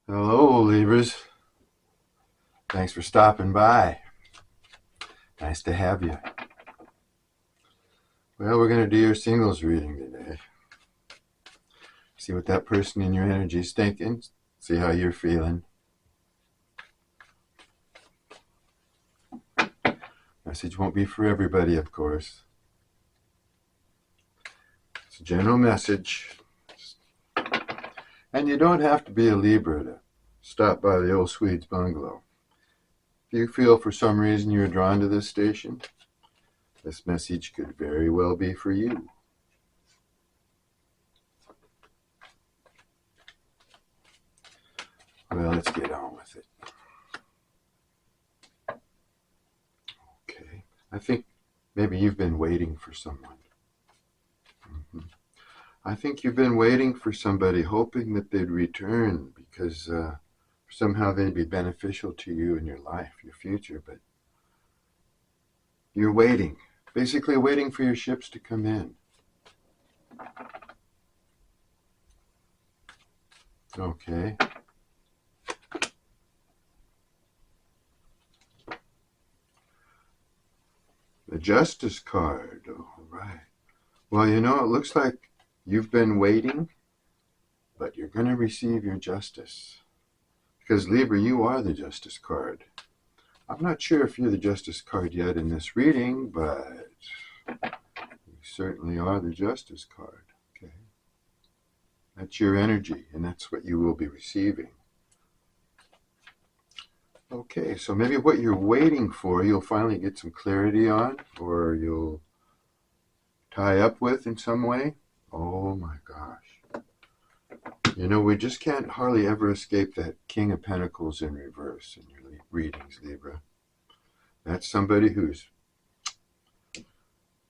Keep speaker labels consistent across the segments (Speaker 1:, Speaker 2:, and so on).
Speaker 1: Hello, Libras. Thanks for stopping by. Nice to have you. Well, we're going to do your singles reading today. See what that person in your energy is thinking. See how you're feeling. Message won't be for everybody, of course. It's a general message. And you don't have to be a Libra to stop by the old Swede's bungalow. If you feel for some reason you're drawn to this station, this message could very well be for you. Well, let's get on with it. Okay. I think maybe you've been waiting for someone. I think you've been waiting for somebody, hoping that they'd return because somehow they'd be beneficial to you in your life, your future, but you're waiting, basically waiting for your ships to come in. Okay. The Justice card. All right. Well, you know, it looks like you've been waiting, but you're going to receive your justice. Because Libra, you are the Justice card. I'm not sure if you're the Justice card yet in this reading, but you certainly are the Justice card. Okay. That's your energy, and that's what you will be receiving. Okay, so maybe what you're waiting for, you'll finally get some clarity on, or you'll tie up with in some way. Oh my gosh. You know, we just can't hardly ever escape that King of Pentacles in reverse in your readings, Libra. That's somebody who's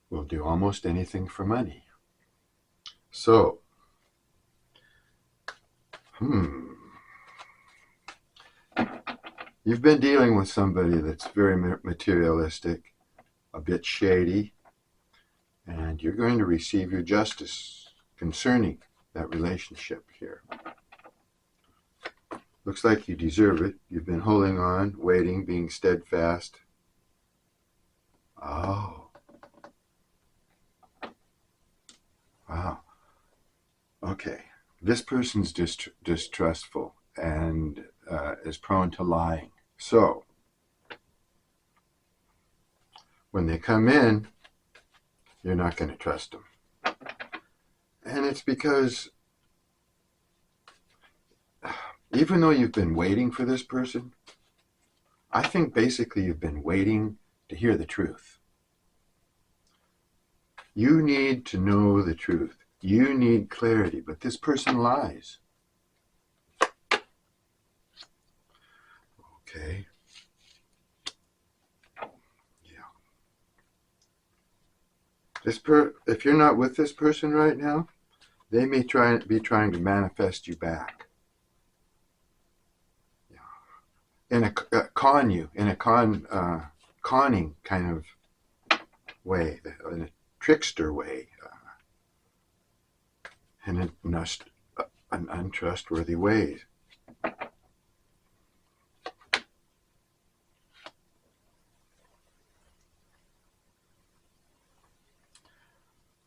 Speaker 1: will do almost anything for money. So, you've been dealing with somebody that's very materialistic, a bit shady, and you're going to receive your justice concerning that relationship here. Looks like you deserve it. You've been holding on, waiting, being steadfast. Oh. Wow. Okay. This person's distrustful and is prone to lying. So, when they come in, you're not going to trust them. And it's because even though you've been waiting for this person, I think basically you've been waiting to hear the truth. You need to know the truth. You need clarity, but this person lies. Okay. Yeah. If you're not with this person right now, they may be trying to manifest you back. Yeah. In a con you, in a conning kind of way, in a trickster way, in an untrustworthy way.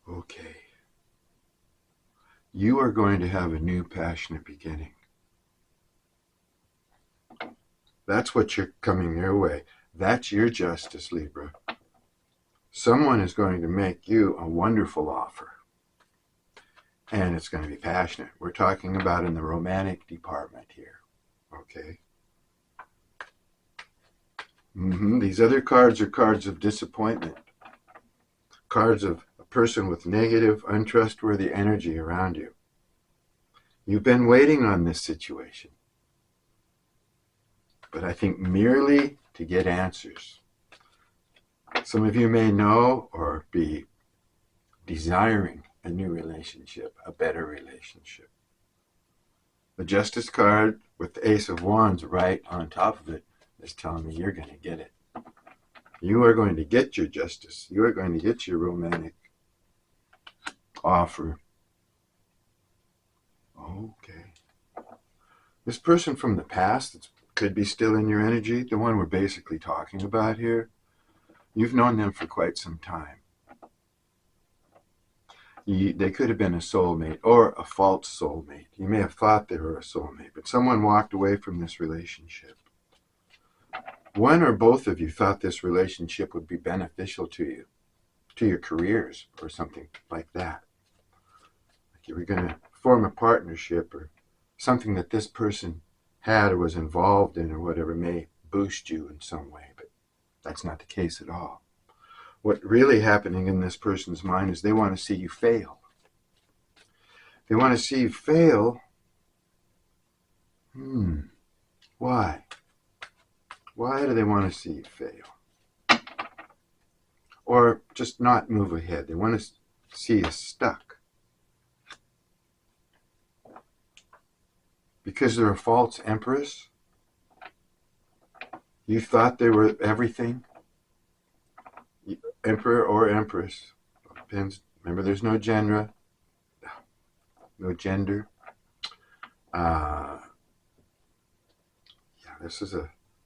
Speaker 1: Okay. You are going to have a new passionate beginning. That's what you're coming your way. That's your justice, Libra. Someone is going to make you a wonderful offer. And it's going to be passionate. We're talking about in the romantic department here. Okay? These other cards are cards of disappointment. Cards of a person with negative, untrustworthy energy around you. You've been waiting on this situation. But I think merely to get answers. Some of you may know or be desiring a new relationship, a better relationship. The Justice card with the Ace of Wands right on top of it is telling me you're going to get it. You are going to get your justice. You are going to get your romantic offer. Okay. This person from the past that could be still in your energy, the one we're basically talking about here, you've known them for quite some time. They could have been a soulmate or a false soulmate. You may have thought they were a soulmate, but someone walked away from this relationship. One or both of you thought this relationship would be beneficial to you, to your careers or something like that. Like you were going to form a partnership or something that this person had or was involved in or whatever may boost you in some way, but that's not the case at all. What's really happening in this person's mind is they want to see you fail. They want to see you fail. Why? Why do they want to see you fail? Or just not move ahead. They want to see you stuck. Because they're a false empress? You thought they were everything? Emperor or empress. Depends. Remember, there's no gender. No gender.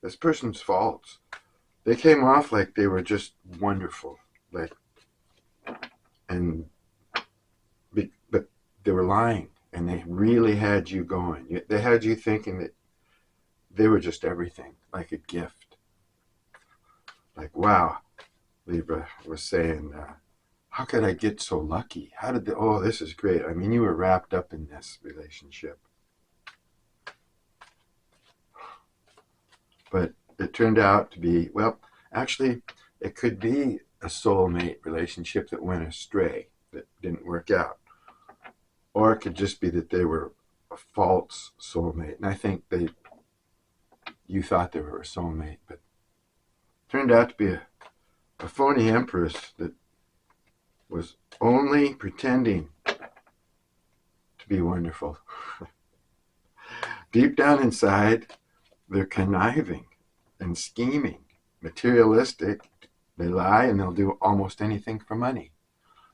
Speaker 1: This person's false. They came off like they were just wonderful, but they were lying, and they really had you going. They had you thinking that they were just everything, like a gift. Like, wow, Libra was saying, how could I get so lucky? This is great. I mean, you were wrapped up in this relationship. But it turned out to be, well, actually, it could be a soulmate relationship that went astray, that didn't work out. Or it could just be that they were a false soulmate. And I think you thought they were a soulmate, but it turned out to be a phony empress that was only pretending to be wonderful. Deep down inside, they're conniving and scheming, materialistic. They lie and they'll do almost anything for money.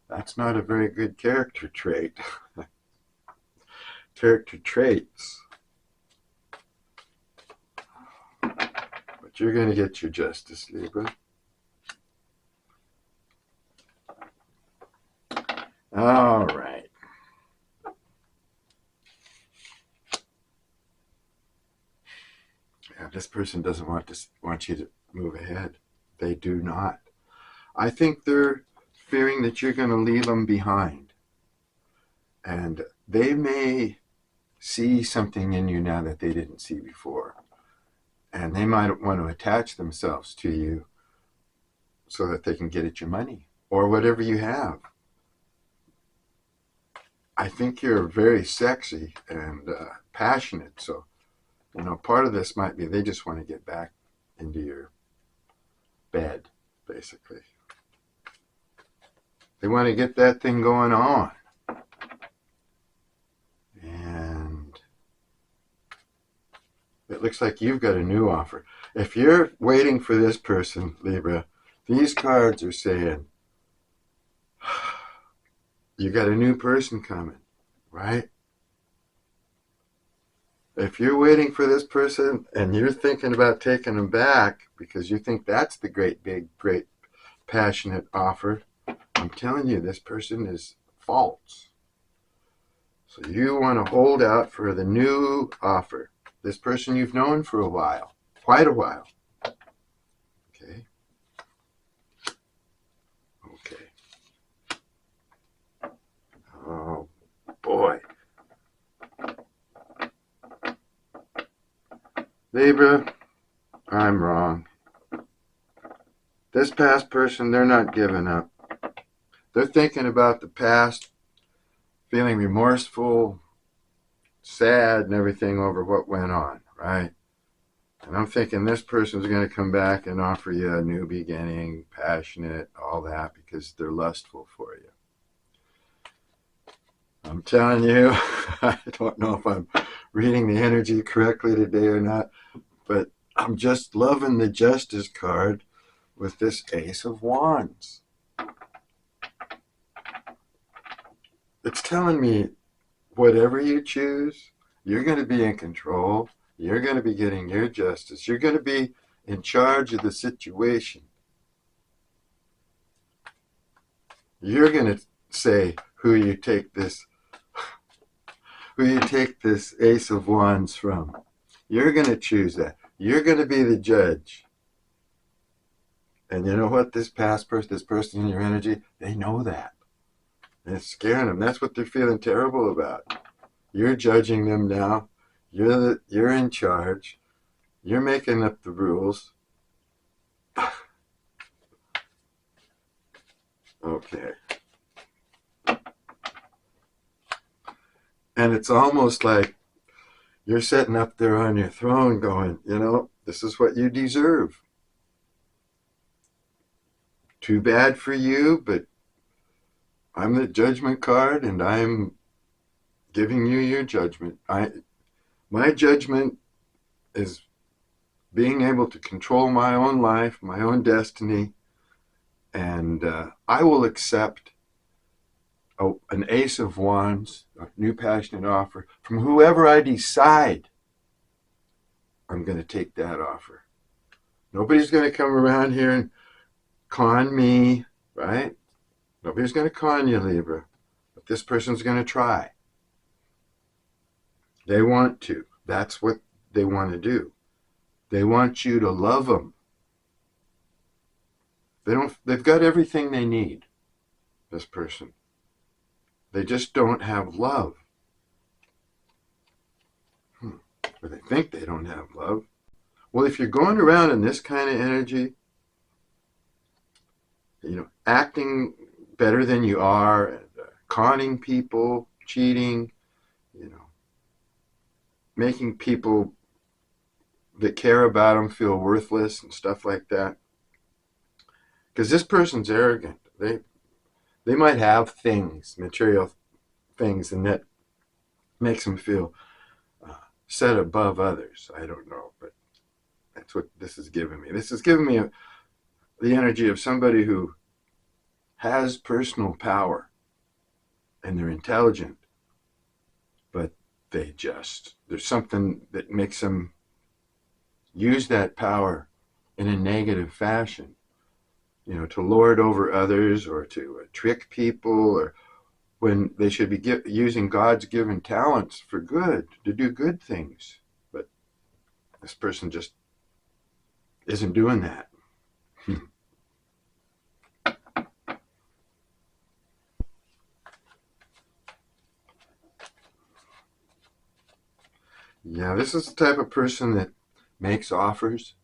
Speaker 1: That's not a very good character trait. Character traits. But you're going to get your justice, Libra. All right. Yeah, this person doesn't want you to move ahead. They do not. I think they're fearing that you're going to leave them behind. And they may see something in you now that they didn't see before. And they might want to attach themselves to you so that they can get at your money or whatever you have. I think you're very sexy and passionate. So, part of this might be they just want to get back into your bed, basically. They want to get that thing going on. And it looks like you've got a new offer. If you're waiting for this person, Libra, these cards are saying, you got a new person coming, right? If you're waiting for this person and you're thinking about taking them back because you think that's the great, big, great, passionate offer, I'm telling you, this person is false. So you want to hold out for the new offer. This person you've known for a while, quite a while. Okay. Oh, boy. Libra, I'm wrong. This past person, they're not giving up. They're thinking about the past, feeling remorseful, sad, and everything over what went on, right? And I'm thinking this person's going to come back and offer you a new beginning, passionate, all that, because they're lustful for you. I'm telling you, I don't know if I'm reading the energy correctly today or not, but I'm just loving the Justice card with this Ace of Wands. It's telling me whatever you choose, You're going to be in control. You're going to be getting your justice. You're going to be in charge of the situation. You're going to say who you take this Ace of Wands from. You're going to choose that. You're going to be the judge. And you know what? This person in your energy, they know that. And it's scaring them. That's what they're feeling terrible about. You're judging them now. You're in charge. You're making up the rules. Okay. And it's almost like you're sitting up there on your throne going, this is what you deserve. Too bad for you, but I'm the judgment card and I'm giving you your judgment. My judgment is being able to control my own life, my own destiny, and I will accept an Ace of Wands, a new passionate offer, from whoever I decide I'm going to take that offer. Nobody's going to come around here and con me, right? Nobody's going to con you, Libra. But this person's going to try. They want to. That's what they want to do. They want you to love them. They've got everything they need, this person. They just don't have love. Or they think they don't have love. Well, if you're going around in this kind of energy, acting better than you are, and, conning people, cheating, making people that care about them feel worthless and stuff like that. Because this person's arrogant. They might have things, material things, and that makes them feel set above others. I don't know, but that's what this is giving me. This is giving me the energy of somebody who has personal power and they're intelligent, but there's something that makes them use that power in a negative fashion, to lord over others or to trick people, or when they should be using God's given talents for good, to do good things. But this person just isn't doing that. Yeah, this is the type of person that makes offers,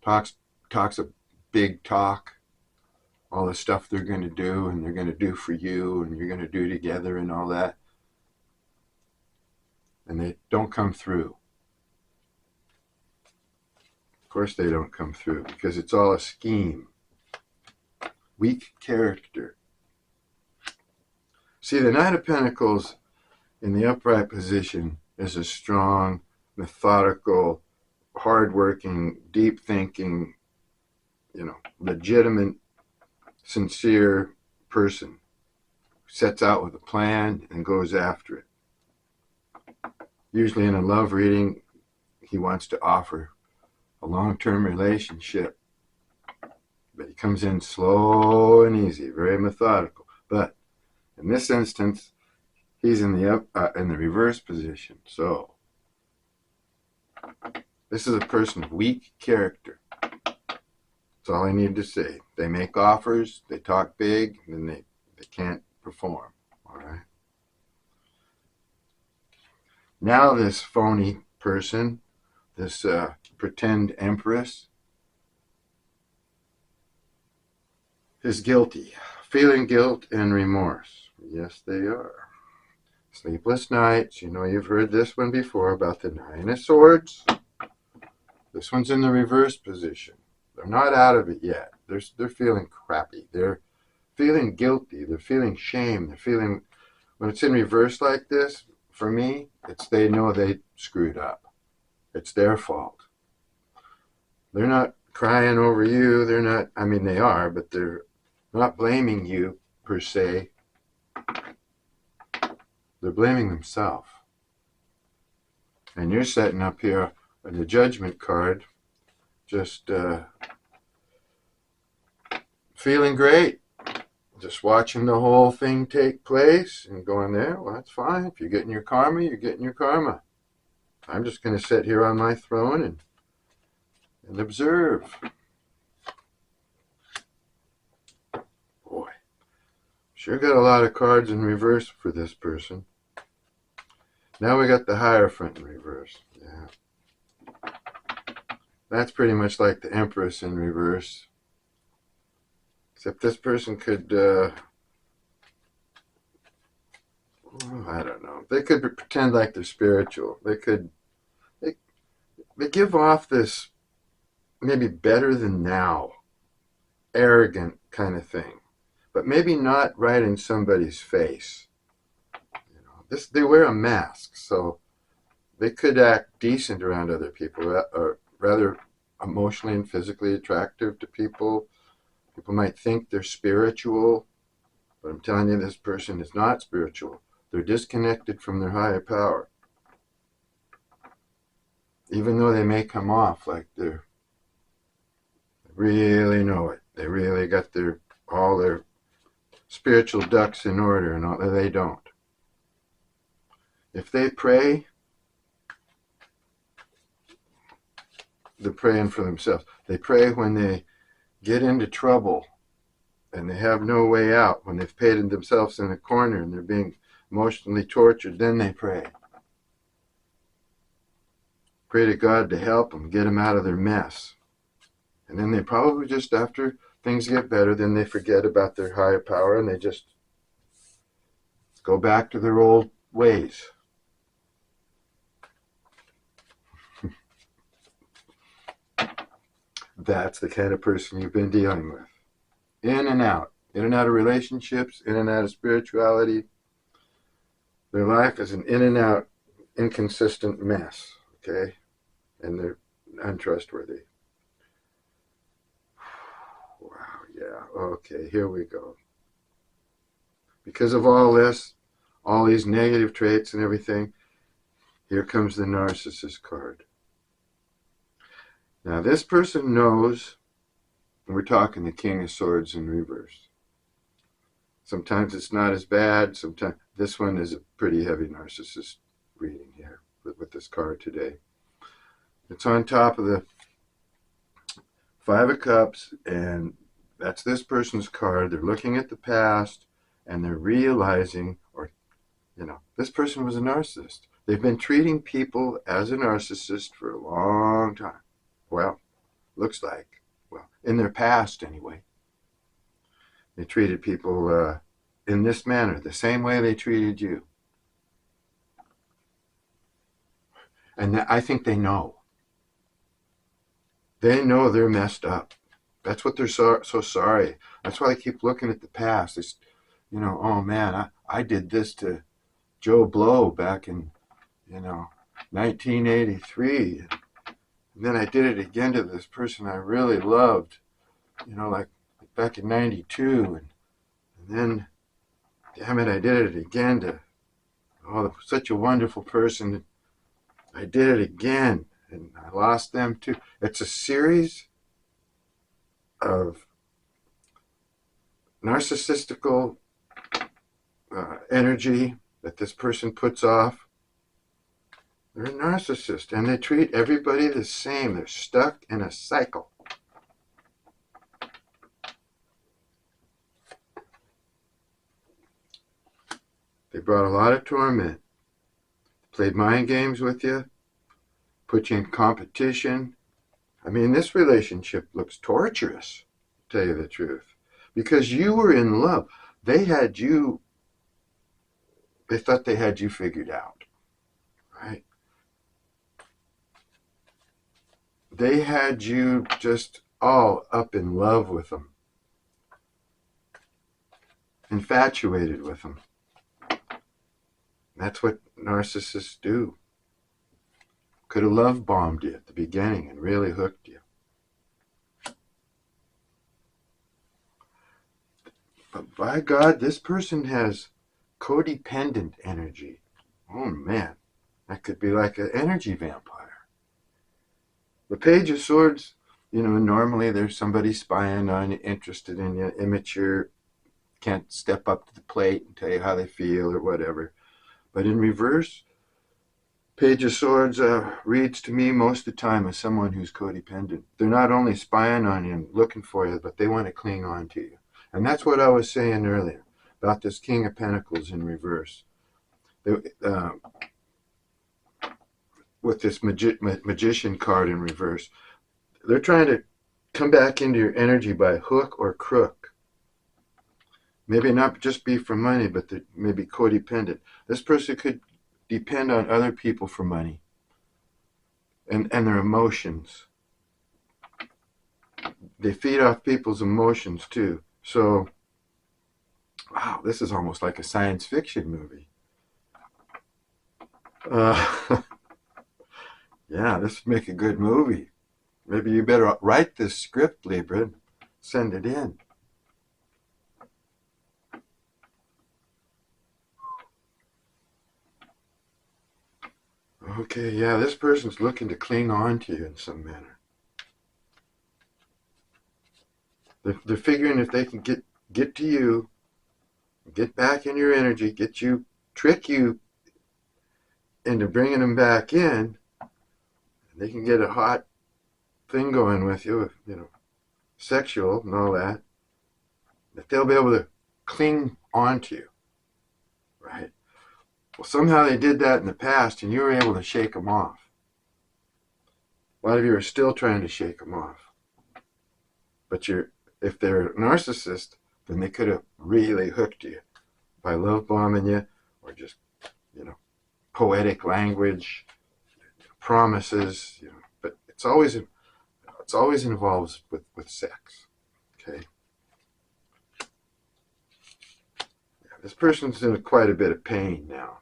Speaker 1: talks a big talk, all the stuff they're going to do and they're going to do for you and you're going to do together and all that. And they don't come through. Of course they don't come through because it's all a scheme. Weak character. See, the Knight of Pentacles in the upright position is a strong, methodical, hardworking, deep-thinking, legitimate, sincere person who sets out with a plan and goes after it. Usually in a love reading, he wants to offer a long-term relationship, but he comes in slow and easy, very methodical. But in this instance, he's in the reverse position. So this is a person of weak character. That's all I need to say. They make offers, they talk big, and then they can't perform. All right. Now this phony person, this pretend empress, is guilty, feeling guilt and remorse. Yes, they are. Sleepless nights. You've heard this one before about the Nine of Swords. This one's in the reverse position. They're not out of it yet. They're feeling crappy. They're feeling guilty. They're feeling shame. They're feeling, when it's in reverse like this, for me, they know they screwed up. It's their fault. They're not crying over you. They're not, they are, but they're not blaming you per se. They're blaming themselves. And you're sitting up here on the Judgment card, just feeling great. Just watching the whole thing take place and going there, well, that's fine. If you're getting your karma, you're getting your karma. I'm just going to sit here on my throne and observe. Boy, sure got a lot of cards in reverse for this person. Now we got the Hierophant in reverse. Yeah. That's pretty much like the Empress in reverse. Except this person could, I don't know. They could pretend like they're spiritual. They give off this maybe better than now, arrogant kind of thing, but maybe not right in somebody's face. You know, they wear a mask, so they could act decent around other people, or rather emotionally and physically attractive to people. People might think they're spiritual, but I'm telling you, this person is not spiritual. They're disconnected from their higher power. Even though they may come off like they really know it. They really got all their spiritual ducks in order, and all, they don't. If they pray, they're praying for themselves. They pray when they get into trouble and they have no way out, when they've painted themselves in a corner and they're being emotionally tortured, then they pray. Pray to God to help them, get them out of their mess. And then they probably just, after things get better, then they forget about their higher power and they just go back to their old ways. That's the kind of person you've been dealing with. In and out of relationships, in and out of spirituality. Their life is an in and out, inconsistent mess, okay? And they're untrustworthy. Wow, yeah, okay, here we go. Because of all this, all these negative traits and everything, here comes the Narcissist card. Now, this person knows, and we're talking the King of Swords in reverse. Sometimes it's not as bad. Sometimes this one is a pretty heavy narcissist reading here with this card today. It's on top of the Five of Cups, and that's this person's card. They're looking at the past, and they're realizing, or, this person was a narcissist. They've been treating people as a narcissist for a long time. Well, looks like, in their past anyway. They treated people in this manner, the same way they treated you. And I think they know. They know they're messed up. That's what they're so sorry. That's why they keep looking at the past. It's, oh man, I did this to Joe Blow back in, 1983. And then I did it again to this person I really loved, like back in 92. And then, damn it, I did it again to, such a wonderful person. I did it again, and I lost them too. It's a series of narcissistical energy that this person puts off. They're a narcissist, and they treat everybody the same. They're stuck in a cycle. They brought a lot of torment. Played mind games with you, put you in competition. I mean, this relationship looks torturous, to tell you the truth, because you were in love. They thought they had you figured out, right? They had you just all up in love with them, infatuated with them. That's what narcissists do. Could have love bombed you at the beginning and really hooked you. But by God, this person has codependent energy. Oh man, That could be like an energy vampire. The Page of Swords, normally there's somebody spying on you, interested in you, immature, can't step up to the plate and tell you how they feel or whatever. But in reverse, Page of Swords reads to me most of the time as someone who's codependent. They're not only spying on you and looking for you, but they want to cling on to you. And that's what I was saying earlier about this King of Pentacles in reverse. With this magician card in reverse, they're trying to come back into your energy by hook or crook. Maybe not just be for money, but maybe codependent. This person could depend on other people for money and their emotions. They feed off people's emotions too. So, wow, this is almost like a science fiction movie. Yeah, this would make a good movie. Maybe you better write this script, Libra, and send it in. Okay, yeah, this person's looking to cling on to you in some manner. They're figuring if they can get to you, get back in your energy, trick you into bringing them back in, they can get a hot thing going with you, sexual and all that they'll be able to cling on to you, right? Well, somehow they did that in the past and you were able to shake them off. A lot of you are still trying to shake them off. But if they're a narcissist, then they could have really hooked you by love bombing you or just, poetic language, promises, but it's always involved with sex. Okay. Yeah, this person's in quite a bit of pain now.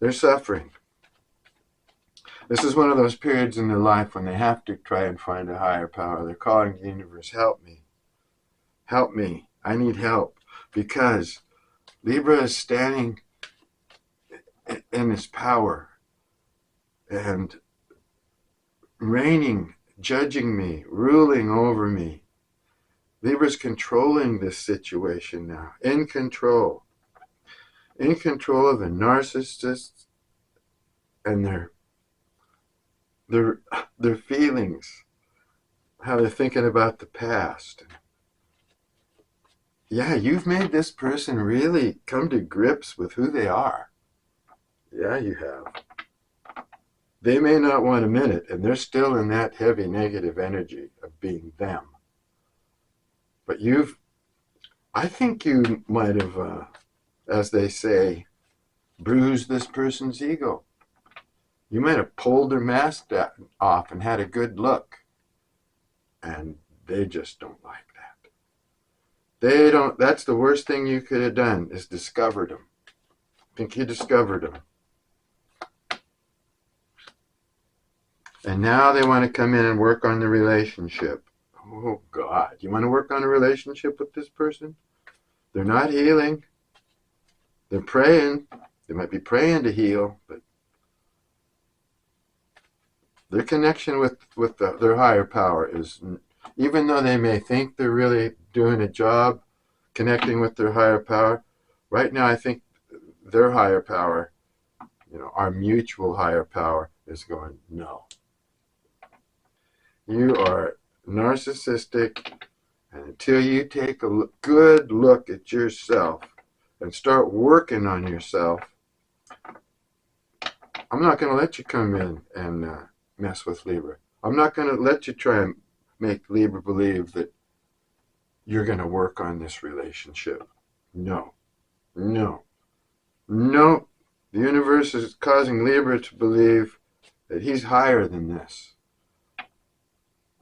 Speaker 1: They're suffering. This is one of those periods in their life when they have to try and find a higher power. They're calling the universe, help me. Help me. I need help. Because Libra is standing in his power and reigning, judging me, ruling over me. Libra's controlling this situation now, in control of the narcissists and their feelings, how they're thinking about the past. Yeah, you've made this person really come to grips with who they are. Yeah, you have. They may not want to admit it, and they're still in that heavy negative energy of being them. But I think you might have, as they say, bruised this person's ego. You might have pulled their mask off and had a good look. And they just don't like that. That's the worst thing you could have done, is discovered them. I think you discovered them. And now they want to come in and work on the relationship. Oh, God. You want to work on a relationship with this person? They're not healing. They're praying. They might be praying to heal, but their connection with their higher power is, even though they may think they're really doing a job connecting with their higher power, right now I think their higher power, our mutual higher power, is going, no. You are narcissistic, and until you take a good look at yourself and start working on yourself, I'm not going to let you come in and mess with Libra. I'm not going to let you try and make Libra believe that you're going to work on this relationship. No. The universe is causing Libra to believe that he's higher than this,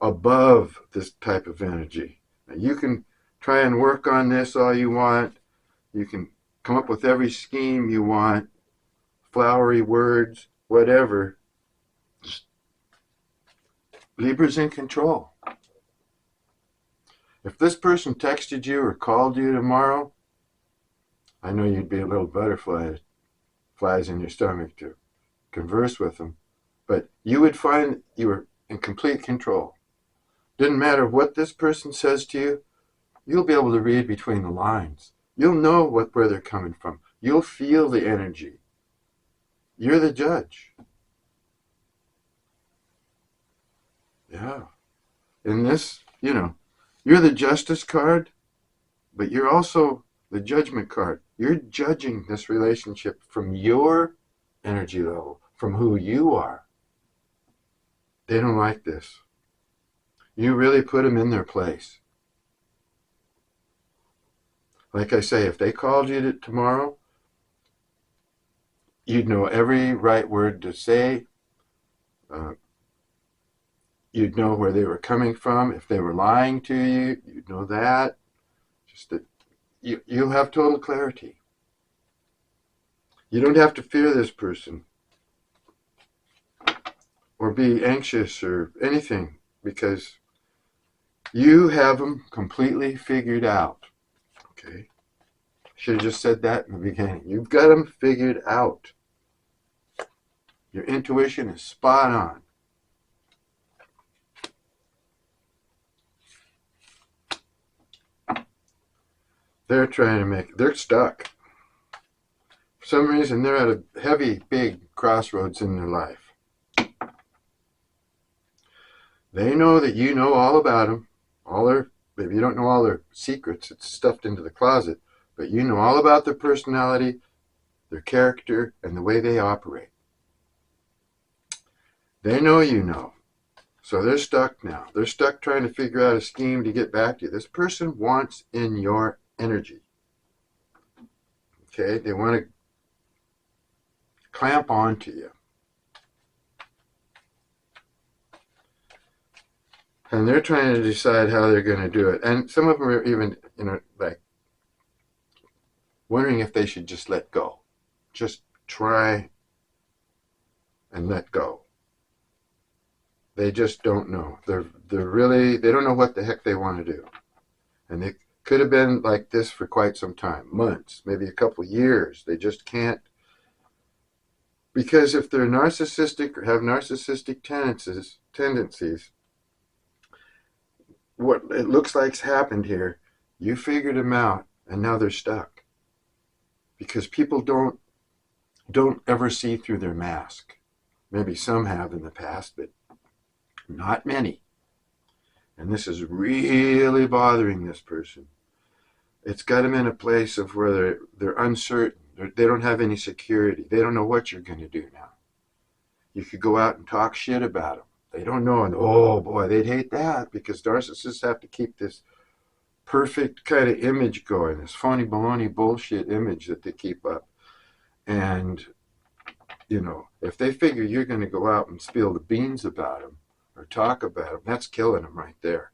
Speaker 1: above this type of energy. Now, you can try and work on this all you want. You can come up with every scheme you want, flowery words, whatever. Libra's in control. If this person texted you or called you tomorrow, I know you'd be a little butterflies in your stomach too. converse with them, but you would find you were in complete control. Didn't matter what this person says to you, you'll be able to read between the lines. You'll know where they're coming from. You'll feel the energy. You're the judge. Yeah. In this, you're the justice card, but you're also the judgment card. You're judging this relationship from your energy level, from who you are. They don't like this. You really put them in their place. Like I say, if they called you tomorrow, you'd know every right word to say. You'd know where they were coming from. If they were lying to you, you'd know that. Just that you'll have total clarity. You don't have to fear this person or be anxious or anything, because you have them completely figured out. Okay? Should have just said that in the beginning. You've got them figured out. Your intuition is spot on. They're stuck. For some reason, they're at a heavy, big crossroads in their life. They know that you know all about them. Maybe you don't know all their secrets. It's stuffed into the closet. But you know all about their personality, their character, and the way they operate. They know you know. So they're stuck now. They're stuck trying to figure out a scheme to get back to you. This person wants in your energy. Okay? They want to clamp onto you. And they're trying to decide how they're going to do it. And some of them are even, like wondering if they should just let go. Just try and let go. They just don't know. They don't know what the heck they want to do. And they could have been like this for quite some time, months, maybe a couple years. They just can't. Because if they're narcissistic or have narcissistic tendencies, what it looks like's happened here, you figured them out, and now they're stuck. Because people don't ever see through their mask. Maybe some have in the past, but not many. And this is really bothering this person. It's got them in a place of where they're uncertain. They don't have any security. They don't know what you're going to do now. You could go out and talk shit about them. They don't know. And oh boy, they'd hate that, because narcissists have to keep this perfect kind of image going, this phony baloney bullshit image that they keep up. And, if they figure you're going to go out and spill the beans about them or talk about them, that's killing them right there.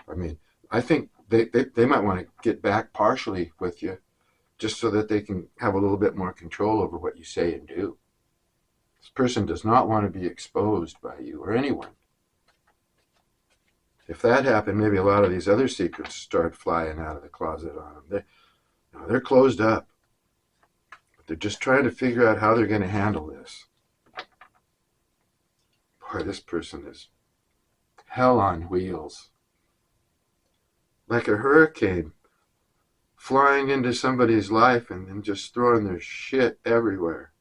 Speaker 1: I mean, I think they might want to get back partially with you, just so that they can have a little bit more control over what you say and do. This person does not want to be exposed by you or anyone. If that happened, maybe a lot of these other secrets start flying out of the closet on them. They're closed up. But they're just trying to figure out how they're going to handle this. Boy, this person is hell on wheels. Like a hurricane flying into somebody's life and then just throwing their shit everywhere.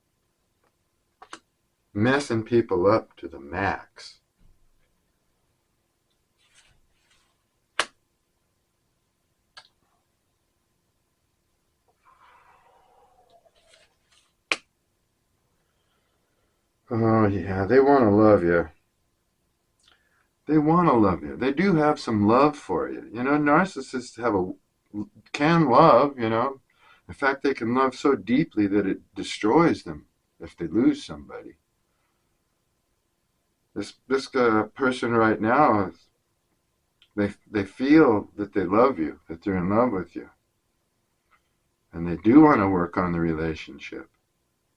Speaker 1: Messing people up to the max. Oh yeah, they want to love you. They want to love you. They do have some love for you. Narcissists can love, In fact, they can love so deeply that it destroys them if they lose somebody. This person right now, they feel that they love you, that they're in love with you. And they do want to work on the relationship.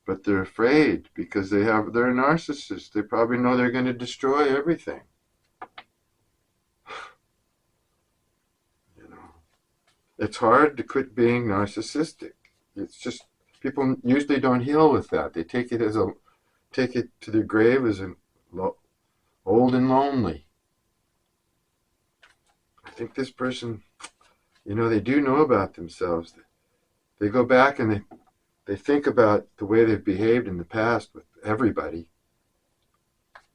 Speaker 1: But they're afraid because they're a narcissist. They probably know they're going to destroy everything. It's hard to quit being narcissistic. It's just, people usually don't heal with that. They take it as take it to their grave as old and lonely. I think this person, they do know about themselves. They go back and they think about the way they've behaved in the past with everybody.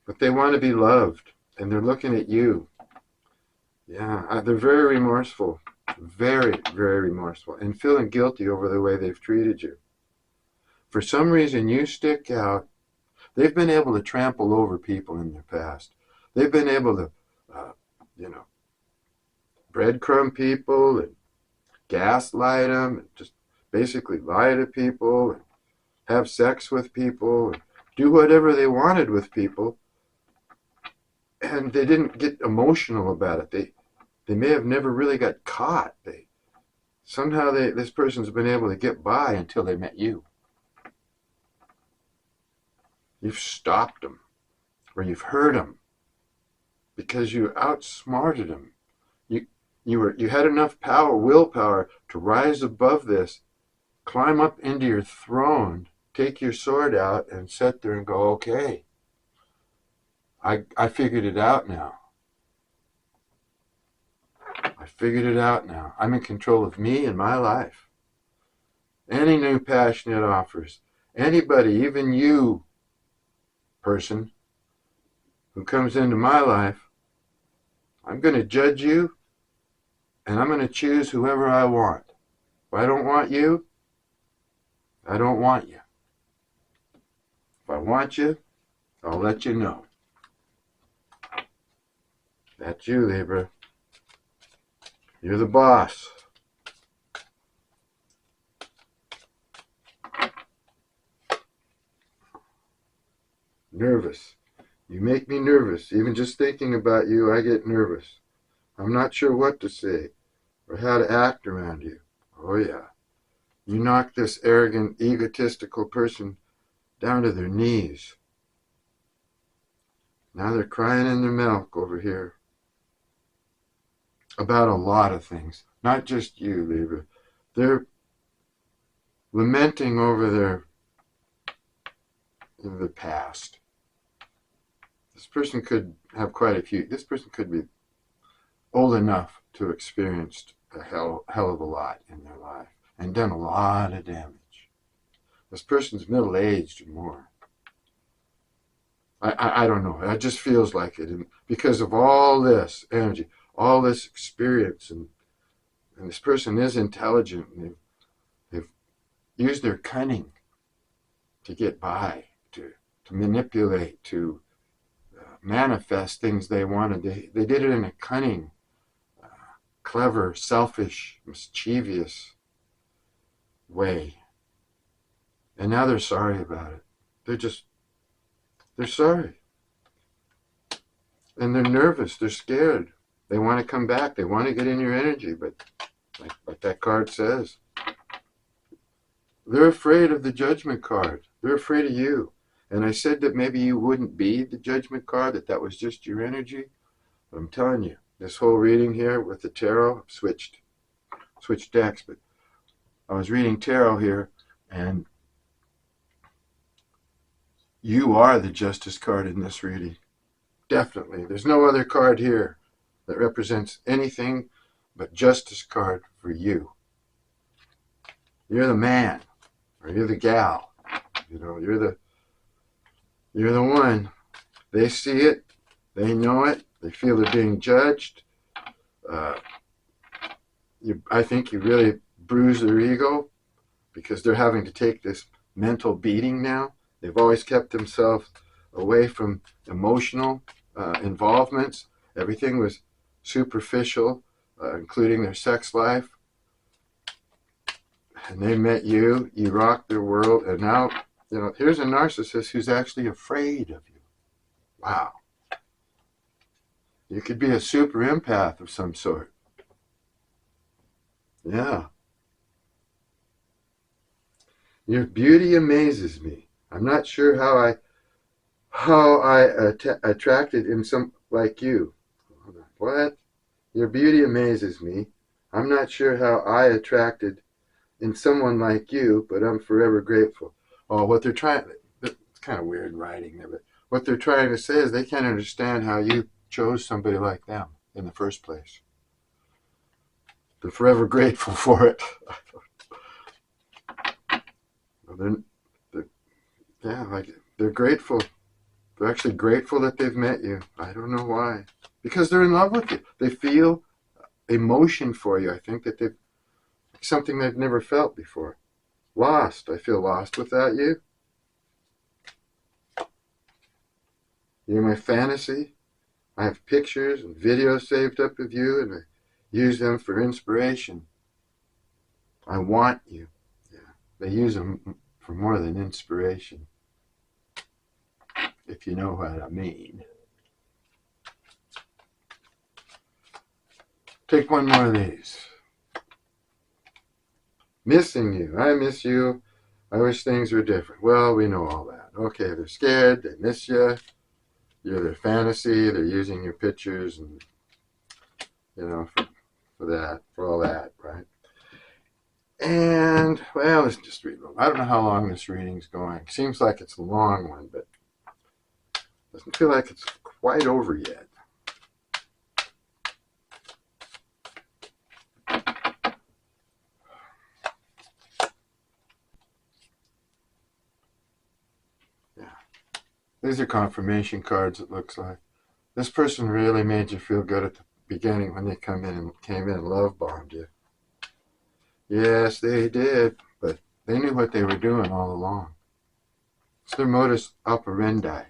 Speaker 1: But they want to be loved, and they're looking at you. Yeah, they're very remorseful. Very, very remorseful. And feeling guilty over the way they've treated you. For some reason, you stick out. They've been able to trample over people in their past. They've been able to, breadcrumb people and gaslight them, and just basically lie to people, and have sex with people, and do whatever they wanted with people. And they didn't get emotional about it. They may have never really got caught. Somehow this person's been able to get by until they met you. You've stopped them, or you've hurt them, because you outsmarted them. You had enough willpower to rise above this, climb up into your throne, take your sword out, and sit there and go, okay, I figured it out now. I figured it out now. I'm in control of me and my life. Any new passion it offers, anybody, even you, person, who comes into my life, I'm going to judge you, and I'm going to choose whoever I want. If I don't want you, I don't want you. If I want you, I'll let you know. That's you, Libra. You're the boss. Nervous. You make me nervous. Even just thinking about you, I get nervous. I'm not sure what to say or how to act around you. Oh yeah. You knock this arrogant, egotistical person down to their knees. Now they're crying in their milk over here about a lot of things. Not just you, Libra. They're lamenting over their past. This person could have quite a few. This person could be old enough to have experienced a hell of a lot in their life and done a lot of damage. This person's middle-aged or more. I don't know. It just feels like it. And because of all this energy, all this experience, and this person is intelligent, and they've used their cunning to get by, to manipulate, to manifest things they wanted. They did it in a cunning, clever, selfish, mischievous way. And now they're sorry about it. They're sorry. And they're nervous. They're scared. They want to come back. They want to get in your energy. But like that card says, they're afraid of the judgment card. They're afraid of you. And I said that maybe you wouldn't be the judgment card, that was just your energy. But I'm telling you, this whole reading here with the tarot, I've switched decks, but I was reading tarot here, and you are the justice card in this reading. Definitely. There's no other card here that represents anything but justice card for you. You're the man, or you're the gal. You're the one. They see it. They know it. They feel they're being judged. I think you really bruise their ego because they're having to take this mental beating now. They've always kept themselves away from emotional involvements. Everything was superficial, including their sex life. And they met you. You rocked their world. And now, here's a narcissist who's actually afraid of you. Wow. You could be a super empath of some sort. Yeah. Your beauty amazes me. I'm not sure how I attracted in some like you. What? Your beauty amazes me. I'm not sure how I attracted in someone like you, but I'm forever grateful. Oh, what they're trying, it's kind of weird writing there, but what they're trying to say is they can't understand how you chose somebody like them in the first place. They're forever grateful for it. They're grateful. They're actually grateful that they've met you. I don't know why. Because they're in love with you. They feel emotion for you. I think that they've something they've never felt before. Lost. I feel lost without you. You're my fantasy. I have pictures and videos saved up of you, and I use them for inspiration. I want you. Yeah. They use them for more than inspiration, if you know what I mean. Take one more of these. Missing you. I miss you. I wish things were different. Well, we know all that. Okay, they're scared. They miss you. You're their fantasy. They're using your pictures and, for all that, right? And, well, let's just read them. I don't know how long this reading's going. It seems like it's a long one, but it doesn't feel like it's quite over yet. These are confirmation cards, it looks like. This person really made you feel good at the beginning when they came in and love bombed you. Yes, they did, but they knew what they were doing all along. It's their modus operandi.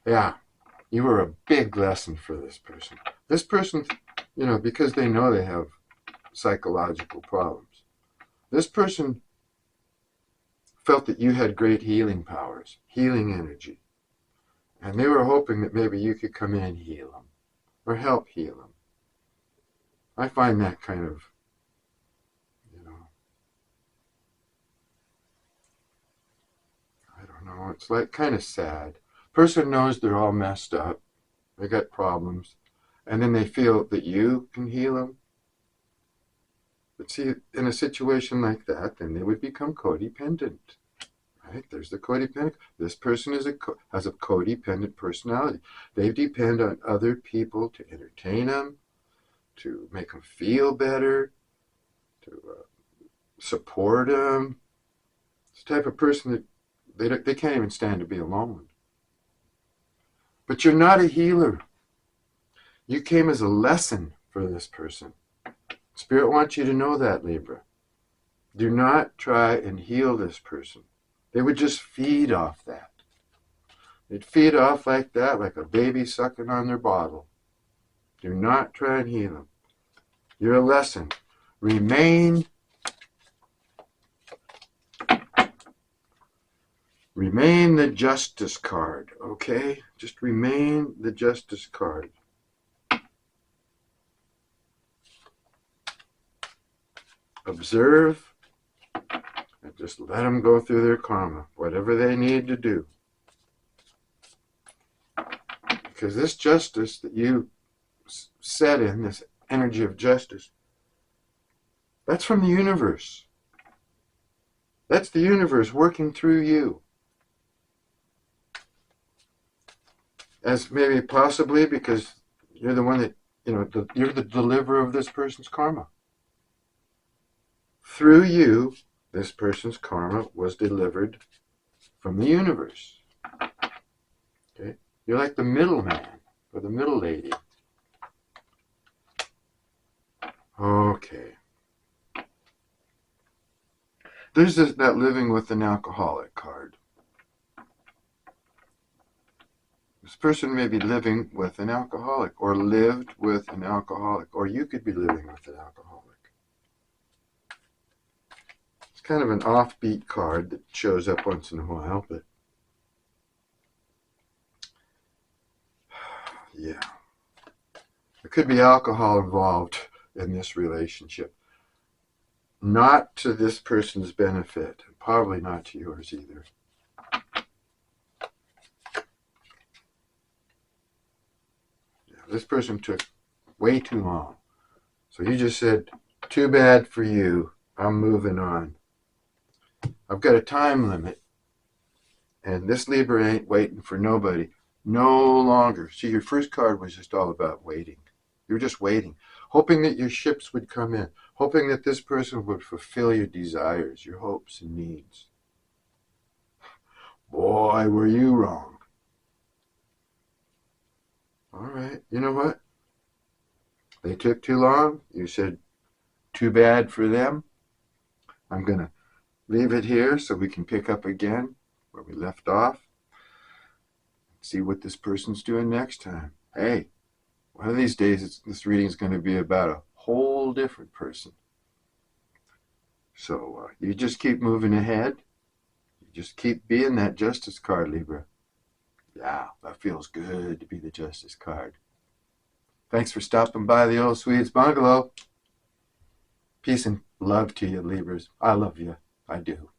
Speaker 1: Yeah, you were a big lesson for this person. This person, because they know they have psychological problems. This person felt that you had great healing powers, healing energy. And they were hoping that maybe you could come in and heal them or help heal them. I find that kind of, I don't know, it's like kind of sad. Person knows they're all messed up, they got problems, and then they feel that you can heal them. But see, in a situation like that, then they would become codependent. Right? There's the codependent. This person has a codependent personality. They depend on other people to entertain them, to make them feel better, to support them. It's the type of person that they can't even stand to be alone. But you're not a healer. You came as a lesson for this person. Spirit wants you to know that, Libra. Do not try and heal this person. They would just feed off that. They'd feed off like that, like a baby sucking on their bottle. Do not try and heal them. You're a lesson. Remain the justice card, okay? Just remain the justice card. Observe and just let them go through their karma, whatever they need to do. Because this justice that you set in, this energy of justice, that's from the universe. That's the universe working through you. As maybe possibly because you're the one that, you're the deliverer of this person's karma. Through you, this person's karma was delivered from the universe. Okay? You're like the middleman or the middle lady. Okay. There's that living with an alcoholic card. This person may be living with an alcoholic or lived with an alcoholic, or you could be living with an alcoholic. It's kind of an offbeat card that shows up once in a while, but yeah. There could be alcohol involved in this relationship. Not to this person's benefit, and probably not to yours either. This person took way too long. So you just said, too bad for you. I'm moving on. I've got a time limit, and this Libra ain't waiting for nobody. No longer. See, your first card was just all about waiting. You're just waiting, hoping that your ships would come in, hoping that this person would fulfill your desires, your hopes and needs. Boy, were you wrong. All right, you know what? They took too long. You said too bad for them. I'm going to leave it here so we can pick up again where we left off. See what this person's doing next time. Hey, one of these days this reading is going to be about a whole different person. So you just keep moving ahead. You just keep being that justice card, Libra. Yeah, that feels good to be the justice card. Thanks for stopping by the Old Swedes Bungalow. Peace and love to you, Libras. I love you. I do.